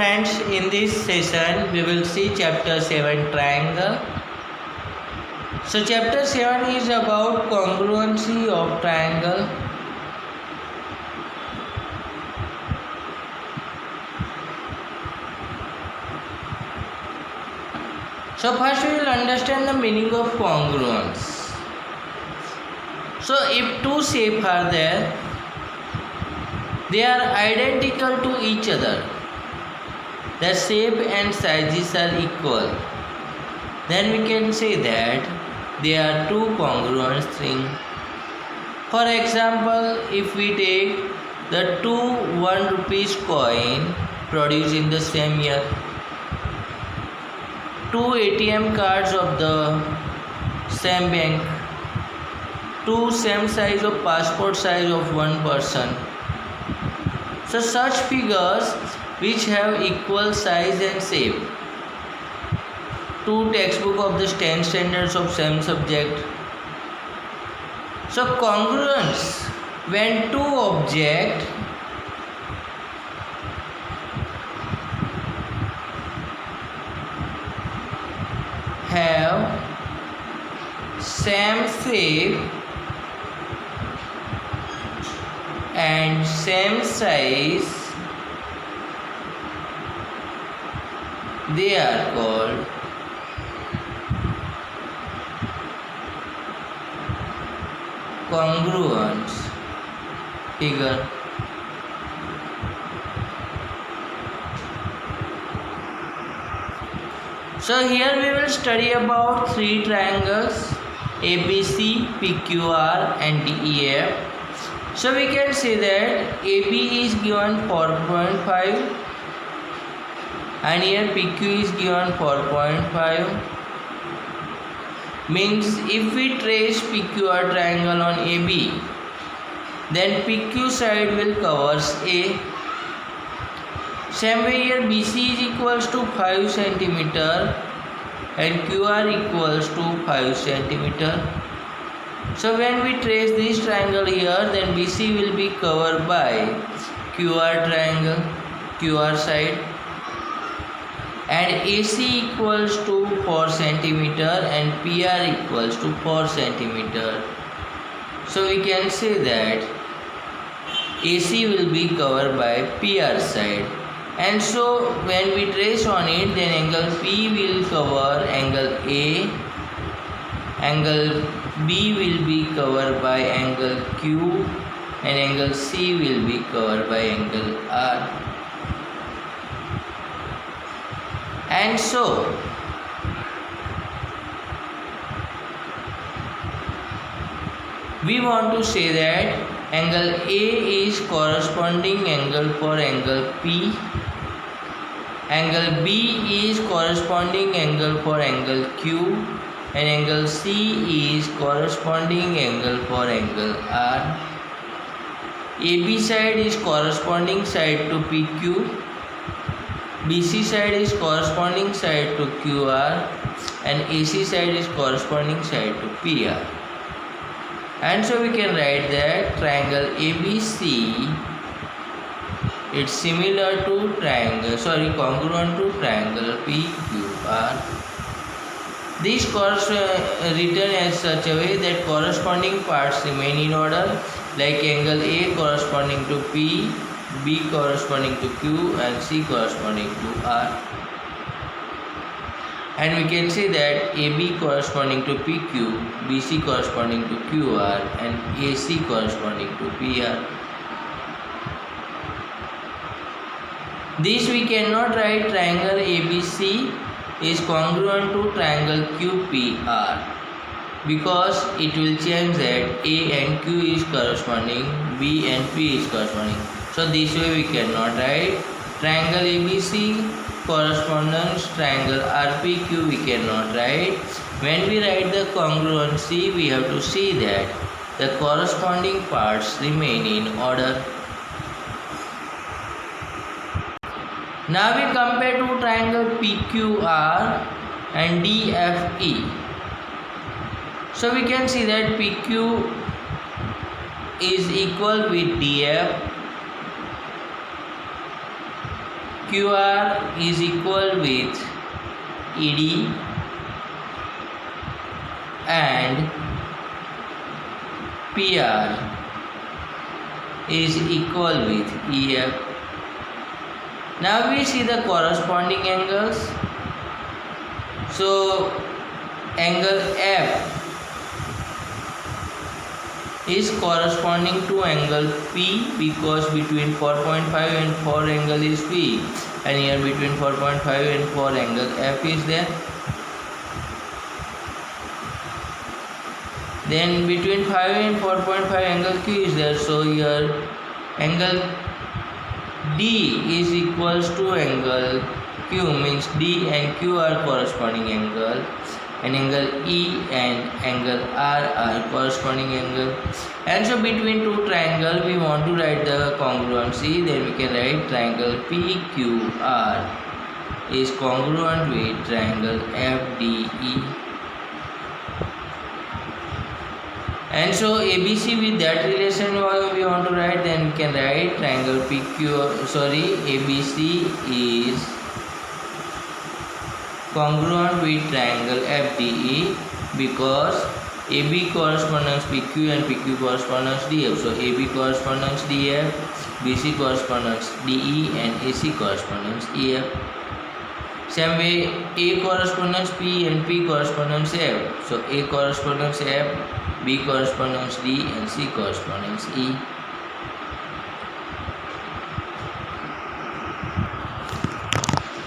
friends, in this session we will see chapter 7 triangle. So chapter 7 is about congruency of triangle. So first we will understand the meaning of congruence. So if two shapes are there, they are identical to each other. The shape and sizes are equal. Then we can say that they are two congruent things. For example, if we take the two 1 rupees coin produced in the same year, two ATM cards of the same bank, two same size of passport size of one person. So such figures which have equal size and shape, two textbook of the 10 standards of same subject. So congruence, when two objects have same shape and same size, they are called congruence figure. So here we will study about three triangles ABC, PQR and DEF. So we can say that AB is given 4.5 and here PQ is given 4.5. Means if we trace PQR triangle on AB, then PQ side will covers A. Same way here BC is equals to 5 cm and QR equals to 5 cm. So when we trace this triangle here, then BC will be covered by QR triangle, QR side, and AC equals to 4 cm and PR equals to 4 cm. So we can say that AC will be covered by PR side. And so when we trace on it, then angle P will cover angle A, angle B will be covered by angle Q, and angle C will be covered by angle R. And so we want to say that angle A is corresponding angle for angle P, angle B is corresponding angle for angle Q, and angle C is corresponding angle for angle R. AB side is corresponding side to PQ, BC side is corresponding side to QR, and AC side is corresponding side to PR. And so we can write that triangle ABC it's similar to congruent to triangle PQR. This course written as such a way that corresponding parts remain in order, like angle A corresponding to P, B corresponding to Q, and C corresponding to R. And we can say that AB corresponding to PQ, BC corresponding to QR, and AC corresponding to PR. This we cannot write triangle ABC is congruent to triangle QPR because it will change that A and Q is corresponding, B and P is corresponding. So this way we cannot write triangle ABC correspondence triangle RPQ we cannot write. When we write the congruency, we have to see that the corresponding parts remain in order. Now we compare to triangle PQR and DFE. So we can see that PQ is equal with DF. PQR is equal with ED and PR is equal with EF. Now we see the corresponding angles. So angle F is corresponding to angle P because between 4.5 and 4 angle is P, and here between 4.5 and 4 angle F is there. Then between 5 and 4.5 angle Q is there. So here angle D is equals to angle Q, means D and Q are corresponding angle, and angle E and angle R are corresponding angle. And so between two triangles we want to write the congruency, then we can write triangle PQR is congruent with triangle FDE. And so ABC with that relation we want to write, then we can write triangle ABC is congruent with triangle FDE because AB corresponds PQ and PQ corresponds DF. So AB corresponds DF, BC corresponds DE, and AC corresponds EF. Same way A corresponds P and P corresponds F. So A corresponds F, B corresponds D, and C corresponds E.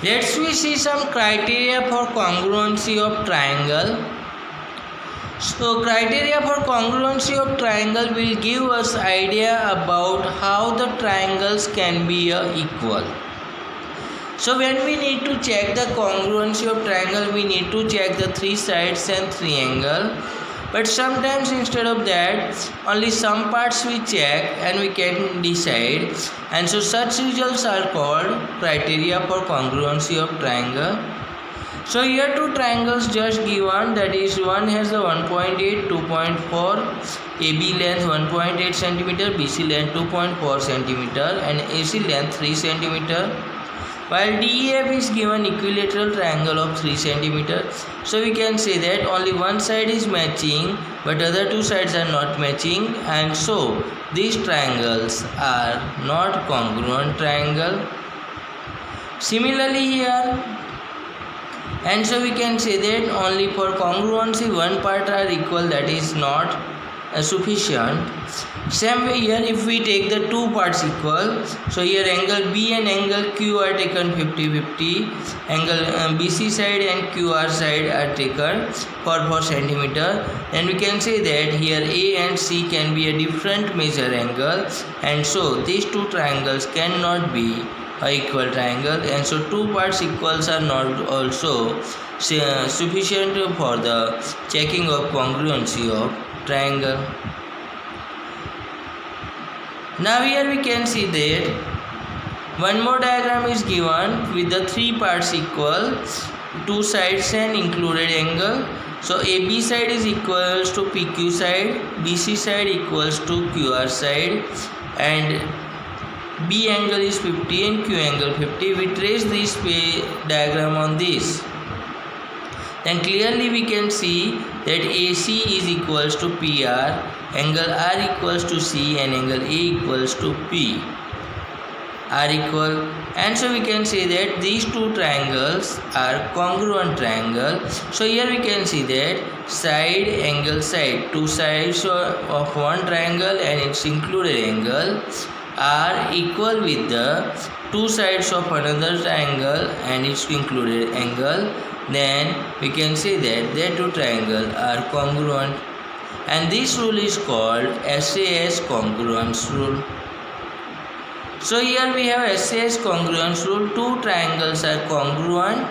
Let's we see some criteria for congruency of triangle. So criteria for congruency of triangle will give us idea about how the triangles can be equal. So when we need to check the congruency of triangle, we need to check the three sides and three angles. But sometimes instead of that, only some parts we check and we can decide. And so such results are called criteria for congruency of triangle. So here two triangles just given, that is one has the 1.8, 2.4, AB length 1.8 cm, BC length 2.4 cm, and AC length 3 cm. While DEF is given equilateral triangle of 3 cm. So we can say that only one side is matching but other two sides are not matching, and so these triangles are not congruent triangle. Similarly here, and so we can say that only for congruency one part are equal, that is not sufficient. Same way here, if we take the two parts equal, so here angle B and angle Q are taken 50-50, angle BC side and QR side are taken for 4 cm, and we can say that here A and C can be a different measure angle, and so these two triangles cannot be a equal triangle, and so two parts equals are not also sufficient for the checking of congruency of triangle. Now here we can see that one more diagram is given with the three parts equal, two sides and included angle. So AB side is equals to PQ side, BC side equals to QR side, and B angle is 50 and Q angle 50. We trace this diagram on this. Then clearly we can see that AC is equals to PR, angle R equals to C, and angle A equals to P are equal, and so we can say that these two triangles are congruent triangle. So here we can see that side, angle, side, two sides of one triangle and its included angle are equal with the two sides of another triangle and its included angle. Then we can say that their two triangles are congruent, and this rule is called SAS congruence rule. So here we have SAS congruence rule. Two triangles are congruent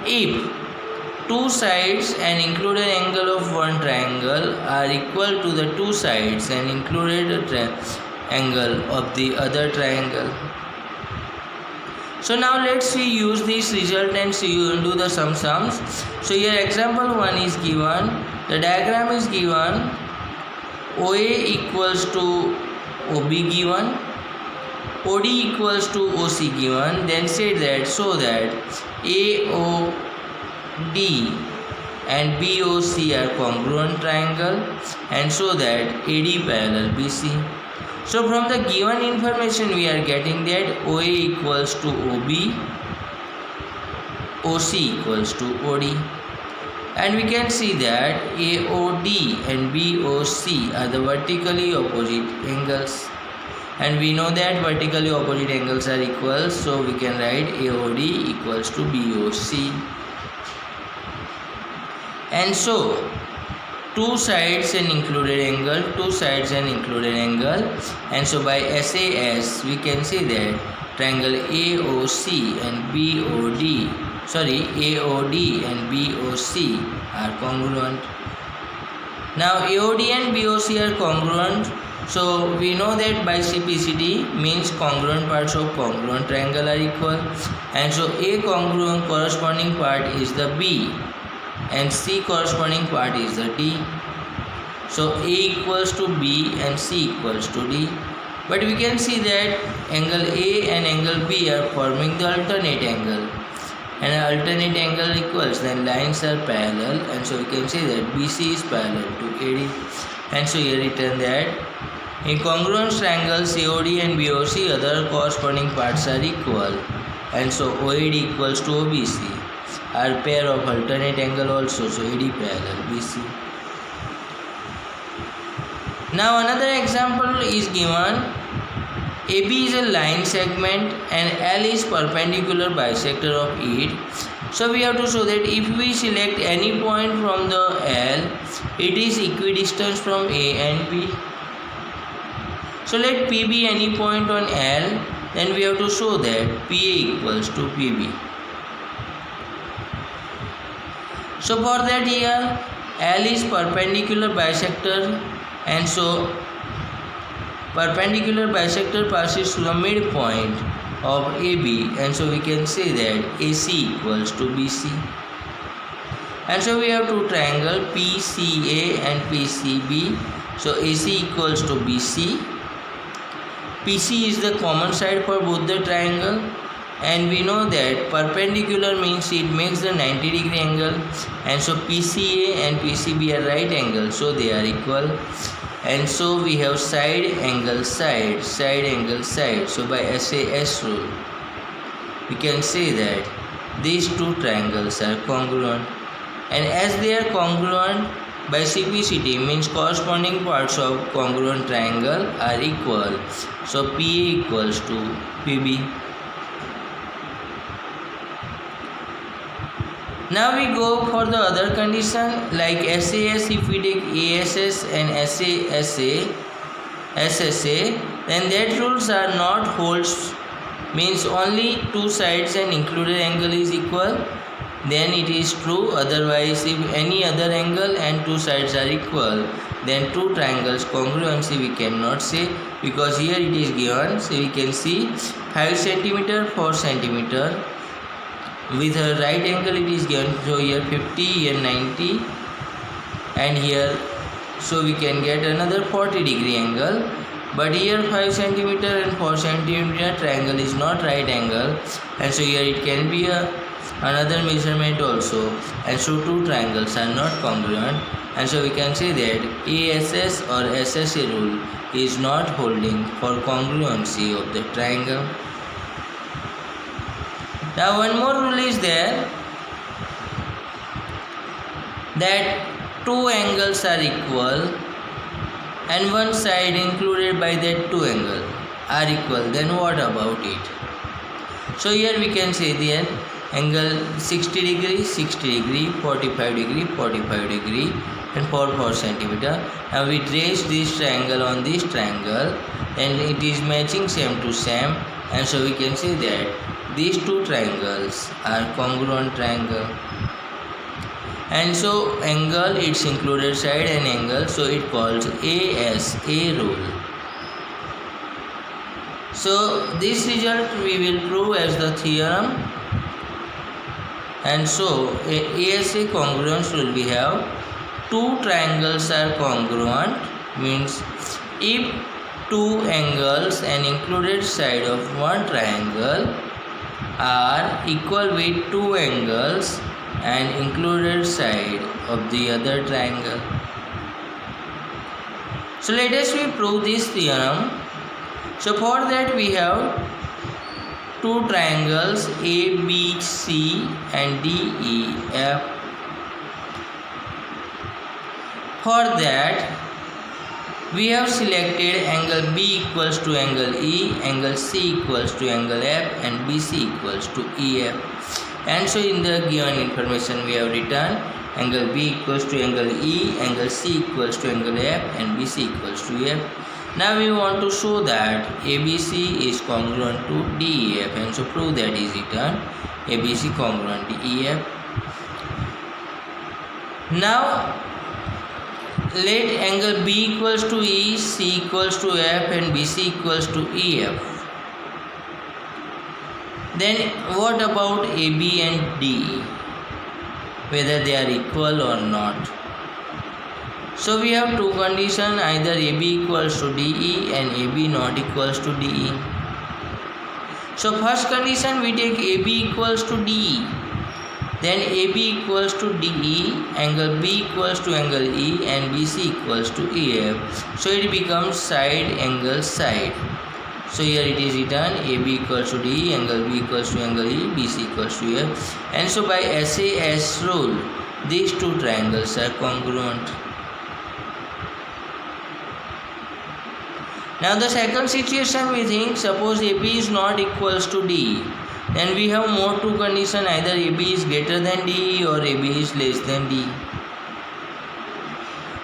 if two sides and included angle of one triangle are equal to the two sides and included angle of the other triangle. So now let's we use this result and do the sums. So here example 1 is given. The diagram is given. OA equals to OB given. OD equals to OC given, then say that so that AOD and BOC are congruent triangle, and so that AD parallel BC. So from the given information we are getting that OA equals to OB, OC equals to OD, and we can see that AOD and BOC are the vertically opposite angles, and we know that vertically opposite angles are equal, so we can write AOD equals to BOC. And so two sides and included angle, two sides and included angle, and so by SAS we can say that triangle AOD and BOC are congruent. Now AOD and BOC are congruent, so we know that bicyclicity means congruent parts of congruent triangle are equal, and so A congruent corresponding part is the B and C corresponding part is the D. So A equals to B and C equals to D. But we can see that angle A and angle B are forming the alternate angle, and an alternate angle equals, then lines are parallel, and so we can say that BC is parallel to AD. And so here written that in congruent triangles AOD and BOC other corresponding parts are equal, and so OAD equals to OBC are pair of alternate angle also, so AD parallel BC. Now another example is given. AB is a line segment and L is perpendicular bisector of it. So we have to show that if we select any point from the L, it is equidistant from A and B. So let P be any point on L, then we have to show that PA equals to PB. So for that here L is perpendicular bisector, and so perpendicular bisector passes through the midpoint of AB, and so we can say that AC equals to BC. And so we have two triangle PCA and PCB, so AC equals to BC. PC is the common side for both the triangle, and we know that perpendicular means it makes the 90-degree angle, and so PCA and PCB are right angle, so they are equal. And so we have side angle side, side angle side. So by SAS rule we can say that these two triangles are congruent, and as they are congruent, bicyclicity means corresponding parts of congruent triangle are equal, so PA equals to PB. Now we go for the other condition like SAS. If we take ASS and SSA, then that rules are not holds, means only two sides and included angle is equal, then it is true. Otherwise, if any other angle and two sides are equal, then two triangles congruency we cannot say, because here it is given. So we can see 5 cm, 4 cm. With a right angle it is given, so here 50, here 90, and here, so we can get another 40-degree angle. But here 5 cm and 4 cm triangle is not right angle, and so here it can be another measurement also, and so two triangles are not congruent, and so we can say that ASS or SSA rule is not holding for congruency of the triangle. Now one more rule is there, that two angles are equal and one side included by that two angle are equal, then what about it? So here we can say that angle 60 degree, 60 degree, 45 degree, 45 degree, and 4 cm. Now we trace this triangle on this triangle, and it is matching same to same, and so we can say that these two triangles are congruent triangle. And so angle, its included side and angle, so it calls ASA rule. So this result we will prove as the theorem. And so ASA congruence rule we have, two triangles are congruent, means if two angles and included side of one triangle are equal with two angles and included side of the other triangle. So let us prove this theorem. So for that we have two triangles ABC and DEF. For that we have selected angle B equals to angle E, angle C equals to angle F, and BC equals to EF. And so in the given information we have written angle B equals to angle E, angle C equals to angle F, and BC equals to EF. Now we want to show that ABC is congruent to DEF, and so prove that is written ABC congruent to EF. Now let angle B equals to E, C equals to F, and BC equals to EF. Then what about AB and DE? Whether they are equal or not. So we have two conditions, either AB equals to DE and AB not equals to DE. So first condition we take AB equals to DE. Then AB equals to DE, angle B equals to angle E, and BC equals to EF. So it becomes side angle side. So here it is written AB equals to DE, angle B equals to angle E, BC equals to EF. And so by SAS rule, these two triangles are congruent. Now the second situation we think, suppose AB is not equals to DE. Then we have more two conditions, either AB is greater than DE or AB is less than DE.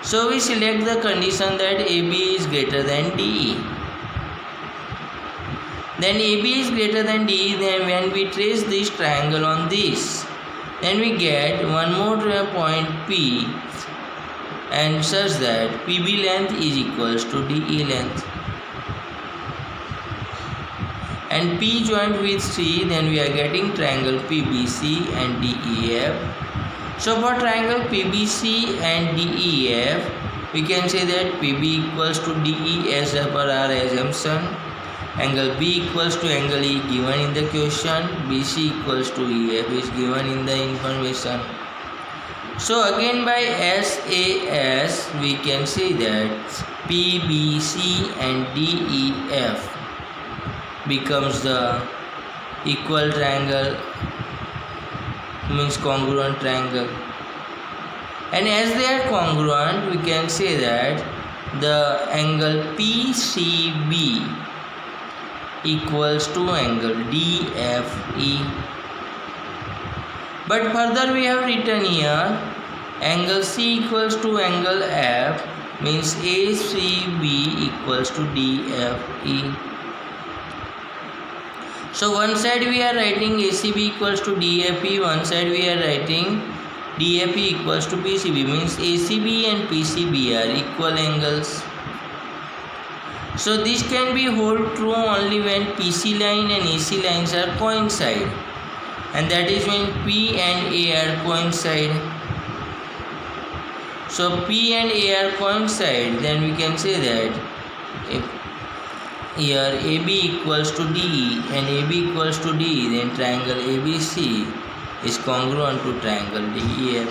So we select the condition that AB is greater than DE. Then AB is greater than DE, then when we trace this triangle on this, then we get one more point P, and such that PB length is equals to DE length. And P joined with C, then we are getting triangle PBC and DEF. So for triangle PBC and DEF, we can say that PB equals to DE as per our assumption. Angle B equals to angle E given in the question. BC equals to EF is given in the information. So again by SAS, we can say that PBC and DEF becomes the equal triangle, means congruent triangle. And as they are congruent, we can say that the angle PCB equals to angle DFE. But further we have written here angle C equals to angle F, means ACB equals to DFE. So one side we are writing ACB equals to DFE, one side we are writing DFE equals to PCB, means ACB and PCB are equal angles. So this can be hold true only when PC line and AC lines are coincide, and that is when P and A are coincide. So P and A are coincide, then we can say that if here AB equals to DE and AB equals to DE, then triangle ABC is congruent to triangle DEF.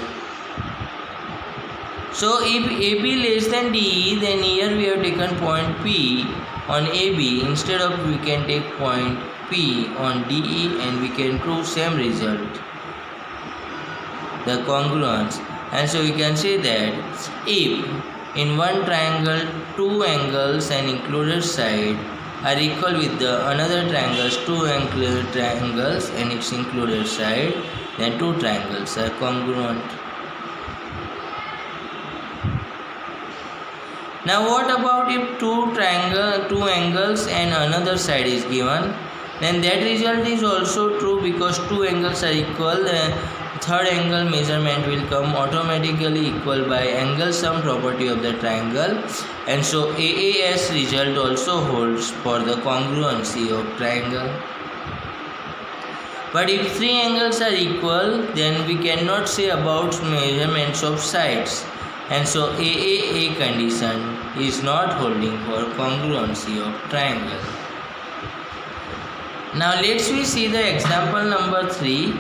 So if AB less than DE, then here we have taken point P on AB, instead of we can take point P on DE, and we can prove same result, the congruence. And so we can say that if in one triangle two angles and included side are equal with the another triangle's two triangles and its included side, then two triangles are congruent. Now what about if two angles and another side is given? Then that result is also true, because two angles are equal. The third angle measurement will come automatically equal by angle sum property of the triangle, and so AAS result also holds for the congruency of triangle. But if three angles are equal, then we cannot say about measurements of sides, and so AAA condition is not holding for congruency of triangle. Now let's we see the example number 3.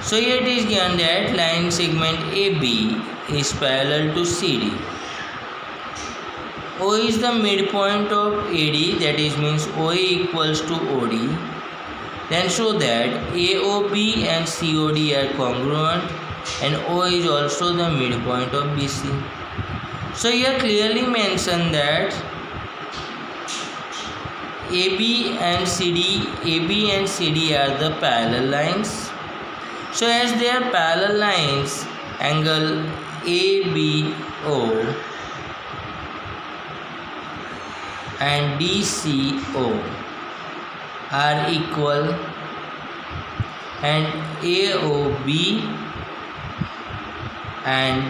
So here it is given that line segment AB is parallel to CD. O is the midpoint of AD, that is means OA equals to OD. Then show that AOB and COD are congruent and O is also the midpoint of BC. So here clearly mentioned that AB and CD are the parallel lines. So as they are parallel lines, angle ABO and DCO are equal and AOB and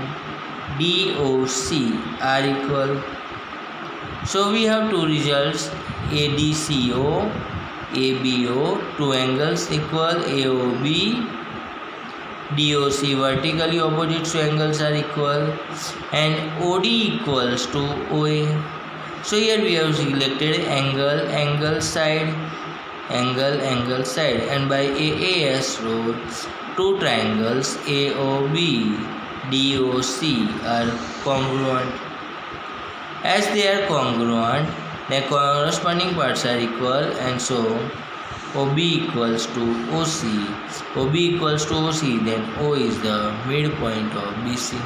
DOC are equal. So we have two results, ADCO, ABO, two angles equal, AOB, DOC vertically opposite, so angles are equal, and OD equals to OA. So here we have selected angle, side, angle, side, and by AAS rule, two triangles AOB, DOC are congruent. As they are congruent, their corresponding parts are equal, and so OB equals to OC. OB equals to OC, then O is the midpoint of BC.